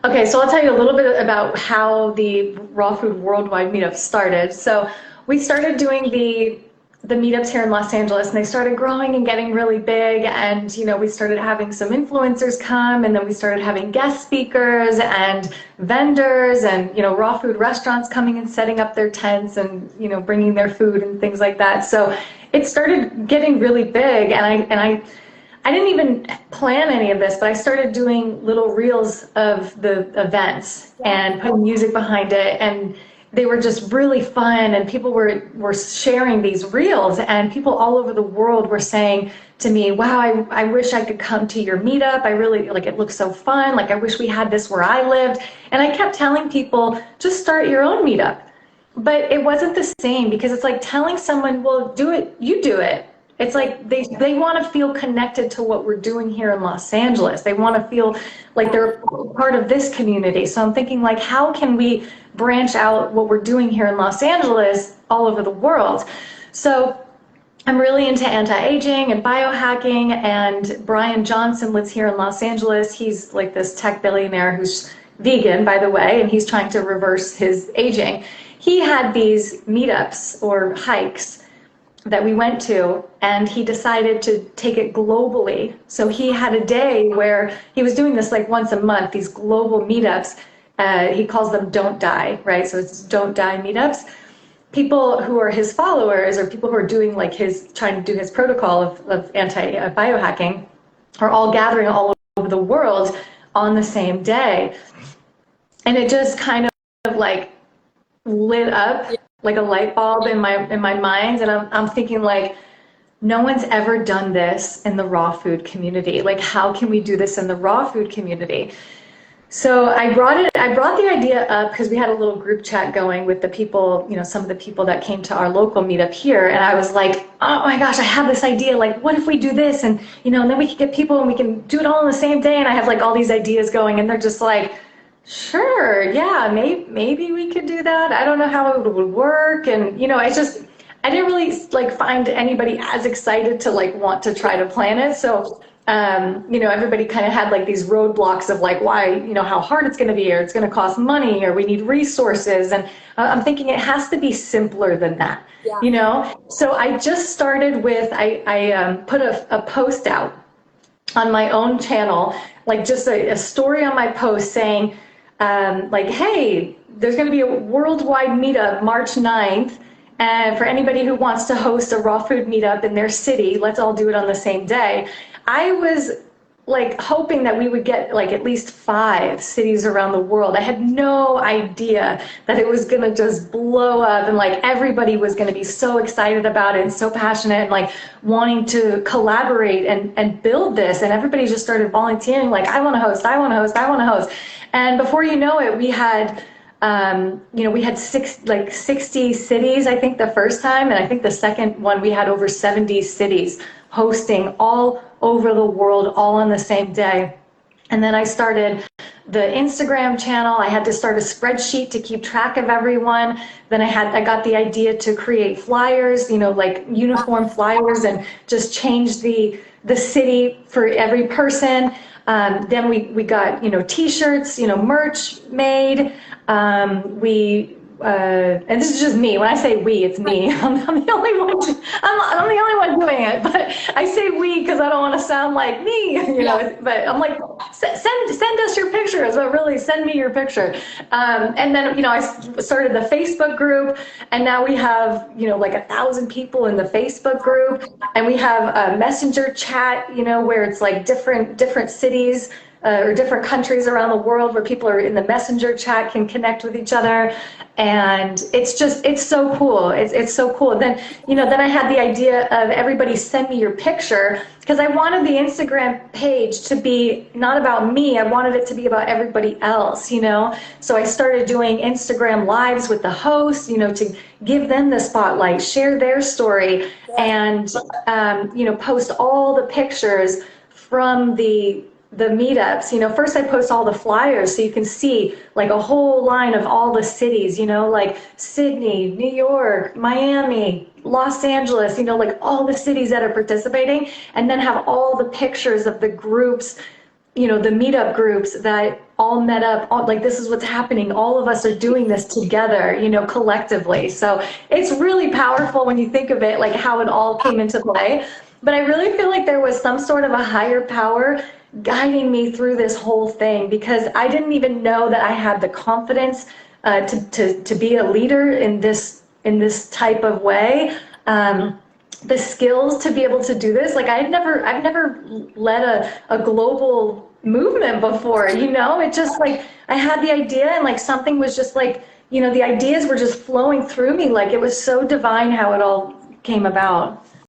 Okay, so I'll tell you a little bit about how the Raw Food Worldwide Meetup started. So we started doing the meetups here in Los Angeles, and they started growing and getting really big. And we started having some influencers come, and then we started having guest speakers and vendors, and raw food restaurants coming and setting up their tents and bringing their food and things like that. So it started getting really big, and I didn't even plan any of this, but I started doing little reels of the events and putting music behind it, and they were just really fun, and people were sharing these reels, and people all over the world were saying to me, wow, I wish I could come to your meetup. I really, like, it looks so fun. Like, I wish we had this where I lived. And I kept telling people, just start your own meetup. But it wasn't the same, because it's like telling someone, well, do it, you do it. It's like they want to feel connected to what we're doing here in Los Angeles. They want to feel like they're part of this community. So I'm thinking, like, how can we branch out what we're doing here in Los Angeles all over the world? So I'm really into anti-aging and biohacking, and Brian Johnson lives here in Los Angeles. He's like this tech billionaire who's vegan, by the way, and he's trying to reverse his aging. He had these meetups or hikes that we went to, and he decided to take it globally. So he had a day where he was doing this like once a month, these global meetups. He calls them Don't Die, right? So it's Don't Die meetups. People who are his followers, or people who are doing like trying to do his protocol of anti-biohacking, are all gathering all over the world on the same day. And it just kind of like lit up like a light bulb in my mind, and I'm thinking, like, no one's ever done this in the raw food community. Like, how can we do this in the raw food community? So I brought the idea up because we had a little group chat going with the people, some of the people that came to our local meetup here, and I was like, oh my gosh, I have this idea. Like, what if we do this, and and then we can get people and we can do it all on the same day. And I have like all these ideas going, and they're just like, sure, yeah, maybe we could do that. I don't know how it would work. And, I didn't really like find anybody as excited to like want to try to plan it. So, everybody kind of had like these roadblocks of like, why, how hard it's going to be, or it's going to cost money, or we need resources. And I'm thinking it has to be simpler than that, So I just started with, I put a post out on my own channel, like just a story on my post saying, like, hey, there's going to be a worldwide meetup March 9th, and for anybody who wants to host a raw food meetup in their city, let's all do it on the same day. I was like hoping that we would get like at least 5 cities around the world. I had no idea that it was going to just blow up, and like everybody was going to be so excited about it and so passionate and like wanting to collaborate and build this. And everybody just started volunteering, like, I want to host, I want to host, I want to host. And before you know it, we had, we had 60 cities, I think, the first time. And I think the second one, we had over 70 cities hosting all over the world, all on the same day. And then I started the Instagram channel. I had to start a spreadsheet to keep track of everyone. Then I got the idea to create flyers, like uniform flyers, and just change the city for every person. Then we got, t-shirts, merch made. And this is just me. When I say we, it's me. I'm the only one. I'm the only one doing it. But I say we because I don't want to sound like me, Yeah. But I'm like, send us your pictures. But really, send me your picture. And then I started the Facebook group, and now we have like 1,000 people in the Facebook group, and we have a messenger chat, where it's like different cities. Or different countries around the world where people are in the messenger chat can connect with each other. And it's so cool. It's so cool. Then, then I had the idea of everybody send me your picture, because I wanted the Instagram page to be not about me. I wanted it to be about everybody else, So I started doing Instagram lives with the hosts, to give them the spotlight, share their story, and, post all the pictures from the meetups. First I post all the flyers so you can see like a whole line of all the cities, like Sydney, New York, Miami, Los Angeles, like all the cities that are participating, and then have all the pictures of the groups the meetup groups that all met up, like this is what's happening. All of us are doing this together, collectively. So it's really powerful when you think of it, like how it all came into play. But I really feel like there was some sort of a higher power guiding me through this whole thing, because I didn't even know that I had the confidence to be a leader in this type of way. The skills to be able to do this. Like I've never led a global movement before, it just like, I had the idea and like something was just like, the ideas were just flowing through me. Like it was so divine how it all came about.